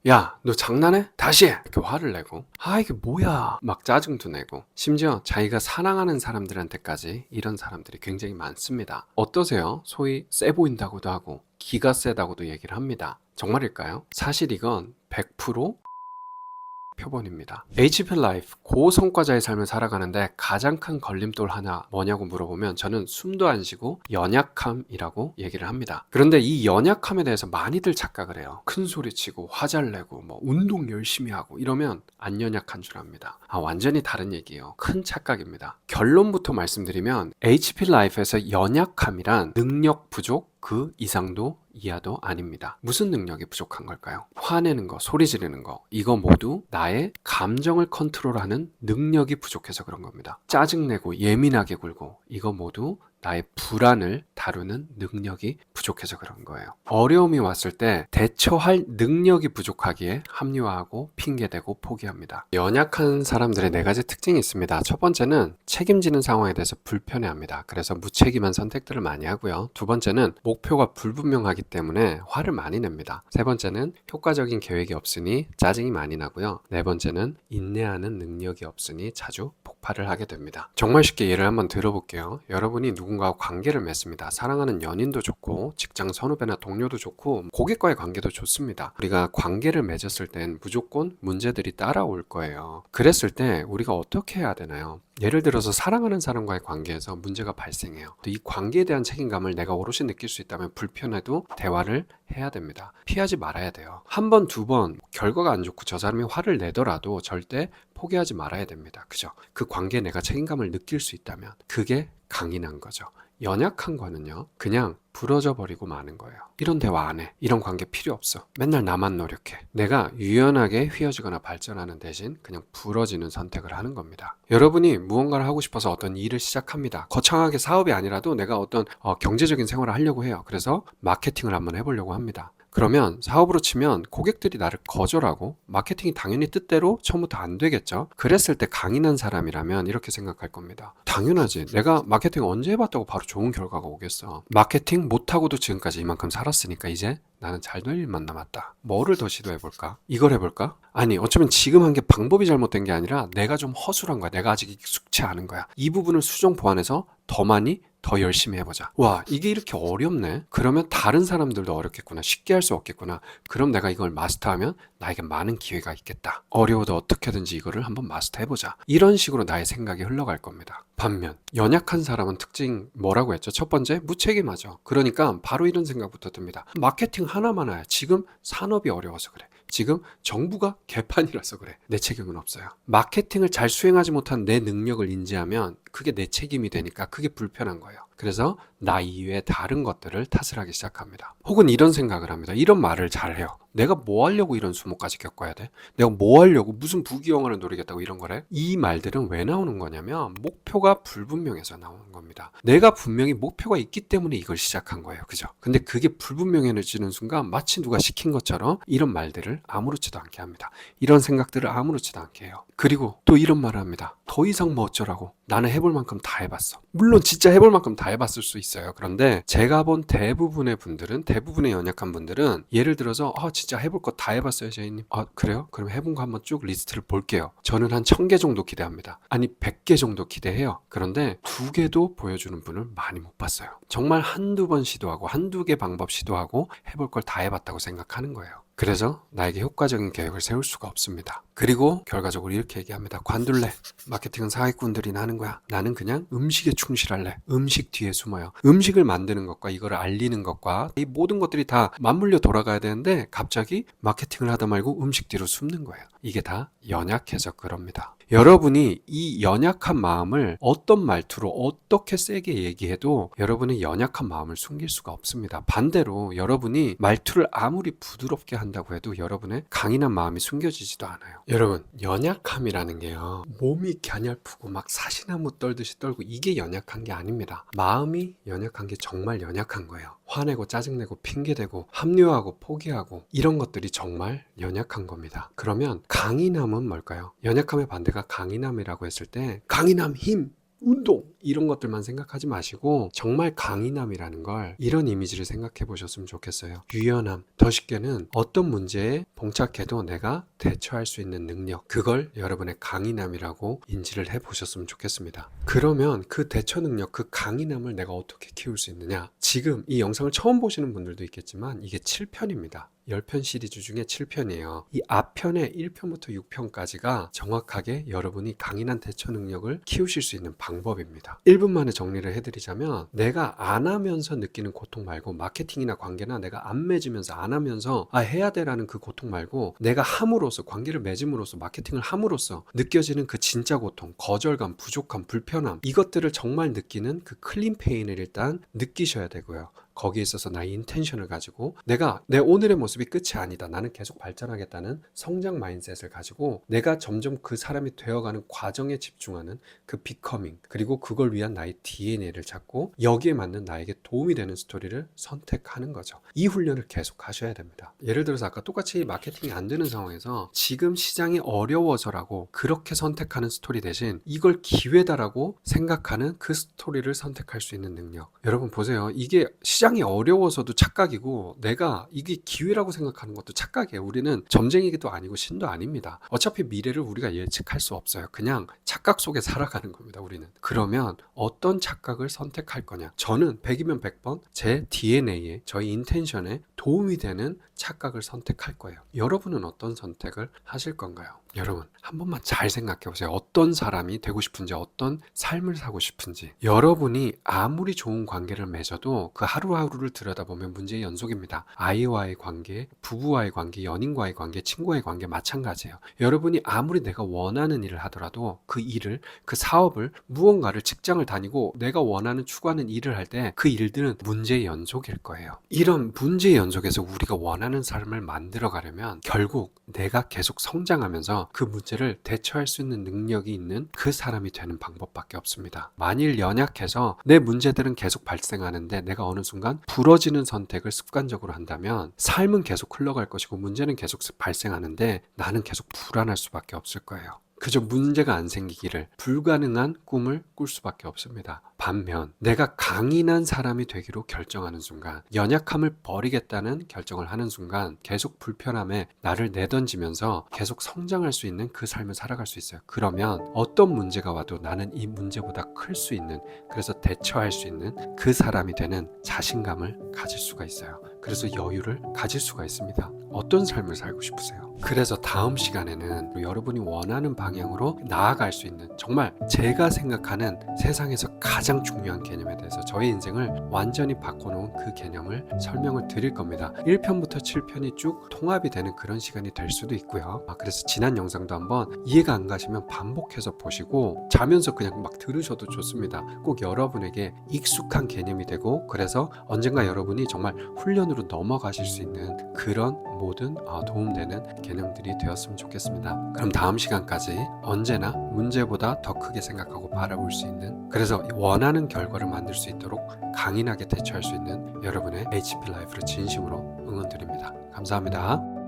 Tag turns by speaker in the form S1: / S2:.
S1: 야, 너 장난해? 다시 해! 이렇게 화를 내고, 아, 이게 뭐야? 막 짜증도 내고, 심지어 자기가 사랑하는 사람들한테까지 이런 사람들이 굉장히 많습니다. 어떠세요? 소위 세 보인다고도 하고, 기가 세다고도 얘기를 합니다. 정말일까요? 사실 이건 100% 표본입니다. HP 라이프 고성과자의 삶을 살아가는데 가장 큰 걸림돌 하나 뭐냐고 물어보면 저는 숨도 안 쉬고 연약함이라고 얘기를 합니다. 그런데 이 연약함에 대해서 많이들 착각을 해요. 큰 소리 치고 화 잘 내고 뭐 운동 열심히 하고 이러면 안 연약한 줄 압니다. 완전히 다른 얘기예요. 큰 착각입니다. 결론부터 말씀드리면 HP 라이프에서 연약함이란 능력 부족 그 이상도 이하도 아닙니다. 무슨 능력이 부족한 걸까요? 화내는 거, 소리 지르는 거, 이거 모두 나의 감정을 컨트롤하는 능력이 부족해서 그런 겁니다. 짜증내고 예민하게 굴고 이거 모두 나의 불안을 다루는 능력이 부족해서 그런 거예요. 어려움이 왔을 때 대처할 능력이 부족하기에 합리화하고 핑계대고 포기합니다. 연약한 사람들의 네 가지 특징이 있습니다. 첫 번째는 책임지는 상황에 대해서 불편해합니다. 그래서 무책임한 선택들을 많이 하고요. 두 번째는 목표가 불분명하기 때문에 화를 많이 냅니다. 세 번째는 효과적인 계획이 없으니 짜증이 많이 나고요. 네 번째는 인내하는 능력이 없으니 자주 폭발을 하게 됩니다. 정말 쉽게 예를 한번 들어볼게요. 여러분이 누군가와 관계를 맺습니다. 사랑하는 연인도 좋고 직장 선후배나 동료도 좋고 고객과의 관계도 좋습니다. 우리가 관계를 맺었을 땐 무조건 문제들이 따라올 거예요. 그랬을 때 우리가 어떻게 해야 되나요? 예를 들어서 사랑하는 사람과의 관계에서 문제가 발생해요. 이 관계에 대한 책임감을 내가 오롯이 느낄 수 있다면 불편해도 대화를 해야 됩니다. 피하지 말아야 돼요. 한 번, 두 번 결과가 안 좋고 저 사람이 화를 내더라도 절대 포기하지 말아야 됩니다. 그죠? 그 관계에 내가 책임감을 느낄 수 있다면 그게 강인한 거죠. 연약한 거는요, 그냥 부러져 버리고 마는 거예요. 이런 대화 안 해. 이런 관계 필요 없어. 맨날 나만 노력해. 내가 유연하게 휘어지거나 발전하는 대신 그냥 부러지는 선택을 하는 겁니다. 여러분이 무언가를 하고 싶어서 어떤 일을 시작합니다. 거창하게 사업이 아니라도 내가 어떤 경제적인 생활을 하려고 해요. 그래서 마케팅을 한번 해보려고 합니다. 그러면 사업으로 치면 고객들이 나를 거절하고 마케팅이 당연히 뜻대로 처음부터 안 되겠죠. 그랬을 때 강인한 사람이라면 이렇게 생각할 겁니다. 당연하지. 내가 마케팅 언제 해봤다고 바로 좋은 결과가 오겠어. 마케팅 못하고도 지금까지 이만큼 살았으니까 이제 나는 잘 될 일만 남았다. 뭐를 더 시도해볼까? 이걸 해볼까? 아니, 어쩌면 지금 한 게 방법이 잘못된 게 아니라 내가 좀 허술한 거야. 내가 아직 익숙치 않은 거야. 이 부분을 수정 보완해서 더 많이 더 열심히 해보자. 와, 이게 이렇게 어렵네? 그러면 다른 사람들도 어렵겠구나. 쉽게 할 수 없겠구나. 그럼 내가 이걸 마스터하면 나에게 많은 기회가 있겠다. 어려워도 어떻게든지 이거를 한번 마스터해보자. 이런 식으로 나의 생각이 흘러갈 겁니다. 반면 연약한 사람은 특징 뭐라고 했죠? 첫 번째, 무책임하죠. 그러니까 바로 이런 생각부터 듭니다. 마케팅 하나만 해야 지금 산업이 어려워서 그래. 지금 정부가 개판이라서 그래. 내 책임은 없어요. 마케팅을 잘 수행하지 못한 내 능력을 인지하면 그게 내 책임이 되니까 그게 불편한 거예요. 그래서 나 이외에 다른 것들을 탓을 하기 시작합니다. 혹은 이런 생각을 합니다. 이런 말을 잘 해요. 내가 뭐 하려고 이런 수모까지 겪어야 돼? 내가 뭐 하려고 무슨 부귀영화를 노리겠다고 이런 거래? 이 말들은 왜 나오는 거냐면 목표가 불분명해서 나오는 겁니다. 내가 분명히 목표가 있기 때문에 이걸 시작한 거예요. 그죠? 근데 그게 불분명해지는 순간 마치 누가 시킨 것처럼 이런 말들을 아무렇지도 않게 합니다. 이런 생각들을 아무렇지도 않게 해요. 그리고 또 이런 말을 합니다. 더 이상 뭐 어쩌라고. 나는 해볼 만큼 다 해봤어. 물론 진짜 해볼 만큼 다 해봤을 수 있어요. 그런데 제가 본 대부분의 분들은, 대부분의 연약한 분들은 예를 들어서 진짜 해볼 거 다 해봤어요, 제이님. 그래요? 그럼 해본 거 한번 쭉 리스트를 볼게요. 저는 한 1000개 정도 기대합니다. 아니 100개 정도 기대해요. 그런데 2개도 보여주는 분을 많이 못 봤어요. 정말 한두 번 시도하고 한두 개 방법 시도하고 해볼 걸 다 해봤다고 생각하는 거예요. 그래서 나에게 효과적인 계획을 세울 수가 없습니다. 그리고 결과적으로 이렇게 얘기합니다. 관둘래. 마케팅은 사기꾼들이 하는 거야. 나는 그냥 음식에 충실할래. 음식 뒤에 숨어요. 음식을 만드는 것과 이거를 알리는 것과 이 모든 것들이 다 맞물려 돌아가야 되는데 갑자기 마케팅을 하다 말고 음식 뒤로 숨는 거예요. 이게 다 연약해서 그럽니다. 여러분이 이 연약한 마음을 어떤 말투로 어떻게 세게 얘기해도 여러분의 연약한 마음을 숨길 수가 없습니다. 반대로 여러분이 말투를 아무리 부드럽게 한다고 해도 여러분의 강인한 마음이 숨겨지지도 않아요. 여러분, 연약함이라는 게요, 몸이 갸냘프고 막 사시나무 떨듯이 떨고 이게 연약한 게 아닙니다. 마음이 연약한 게 정말 연약한 거예요. 화내고 짜증내고 핑계대고 합리화하고 포기하고 이런 것들이 정말 연약한 겁니다. 그러면 강인함은 뭘까요? 연약함의 반대가 강인함이라고 했을 때 강인함, 힘, 운동 이런 것들만 생각하지 마시고 정말 강인함이라는 걸 이런 이미지를 생각해 보셨으면 좋겠어요. 유연함, 더 쉽게는 어떤 문제에 봉착해도 내가 대처할 수 있는 능력, 그걸 여러분의 강인함이라고 인지를 해 보셨으면 좋겠습니다. 그러면 그 대처 능력, 그 강인함을 내가 어떻게 키울 수 있느냐? 지금 이 영상을 처음 보시는 분들도 있겠지만 이게 7편입니다. 10편 시리즈 중에 7편이에요. 이 앞편의 1편부터 6편까지가 정확하게 여러분이 강인한 대처 능력을 키우실 수 있는 방법입니다. 1분 만에 정리를 해드리자면 내가 안 하면서 느끼는 고통 말고 마케팅이나 관계나 내가 안 맺으면서 안 하면서 해야 돼라는 그 고통 말고 내가 함으로써 관계를 맺음으로써 마케팅을 함으로써 느껴지는 그 진짜 고통, 거절감, 부족함, 불편함 이것들을 정말 느끼는 그 클린 페인을 일단 느끼셔야 되고요. 거기에 있어서 나의 인텐션을 가지고 내가 내 오늘의 모습이 끝이 아니다. 나는 계속 발전하겠다는 성장 마인셋을 가지고 내가 점점 그 사람이 되어가는 과정에 집중하는 그 비커밍 그리고 그걸 위한 나의 DNA를 찾고 여기에 맞는 나에게 도움이 되는 스토리를 선택하는 거죠. 이 훈련을 계속 하셔야 됩니다. 예를 들어서 아까 똑같이 마케팅이 안 되는 상황에서 지금 시장이 어려워서라고 그렇게 선택하는 스토리 대신 이걸 기회다라고 생각하는 그 스토리를 선택할 수 있는 능력. 여러분 보세요. 이게 시장이 어려워서도 착각이고 내가 이게 기회라고 생각하는 것도 착각이에요. 우리는 점쟁이도 아니고 신도 아닙니다. 어차피 미래를 우리가 예측할 수 없어요. 그냥 착각 속에 살아가는 겁니다. 우리는. 그러면 어떤 착각을 선택할 거냐? 저는 100이면 100번 제 DNA에 저희 인텐션에 도움이 되는 착각을 선택할 거예요. 여러분은 어떤 선택을 하실 건가요? 여러분 한 번만 잘 생각해 보세요. 어떤 사람이 되고 싶은지 어떤 삶을 사고 싶은지. 여러분이 아무리 좋은 관계를 맺어도 그 하루하루를 들여다보면 문제의 연속입니다. 아이와의 관계, 부부와의 관계, 연인과의 관계, 친구와의 관계 마찬가지예요. 여러분이 아무리 내가 원하는 일을 하더라도 그 일을, 그 사업을, 무언가를 직장을 다니고 내가 원하는 추구하는 일을 할 때 그 일들은 문제의 연속일 거예요. 이런 문제의 연속에서 우리가 원하는 삶을 만들어 가려면 결국 내가 계속 성장하면서 그 문제를 대처할 수 있는 능력이 있는 그 사람이 되는 방법밖에 없습니다. 만일 연약해서 내 문제들은 계속 발생하는데 내가 어느 순간 부러지는 선택을 습관적으로 한다면 삶은 계속 흘러갈 것이고 문제는 계속 발생하는데 나는 계속 불안할 수밖에 없을 거예요. 그저 문제가 안 생기기를 불가능한 꿈을 꿀 수밖에 없습니다. 반면 내가 강인한 사람이 되기로 결정하는 순간, 연약함을 버리겠다는 결정을 하는 순간 계속 불편함에 나를 내던지면서 계속 성장할 수 있는 그 삶을 살아갈 수 있어요. 그러면 어떤 문제가 와도 나는 이 문제보다 클 수 있는, 그래서 대처할 수 있는 그 사람이 되는 자신감을 가질 수가 있어요. 그래서 여유를 가질 수가 있습니다. 어떤 삶을 살고 싶으세요? 그래서 다음 시간에는 여러분이 원하는 방향으로 나아갈 수 있는 정말 제가 생각하는 세상에서 가장 중요한 개념에 대해서 저의 인생을 완전히 바꿔놓은 그 개념을 설명을 드릴 겁니다. 1편부터 7편이 쭉 통합이 되는 그런 시간이 될 수도 있고요. 그래서 지난 영상도 한번 이해가 안 가시면 반복해서 보시고 자면서 그냥 막 들으셔도 좋습니다. 꼭 여러분에게 익숙한 개념이 되고 그래서 언젠가 여러분이 정말 훈련으로 넘어가실 수 있는 그런 모든 도움되는 개념들이 되었으면 좋겠습니다. 그럼 다음 시간까지 언제나 문제보다 더 크게 생각하고 바라볼 수 있는, 그래서 원하는 결과를 만들 수 있도록 강인하게 대처할 수 있는 여러분의 HP 라이프를 진심으로 응원드립니다. 감사합니다.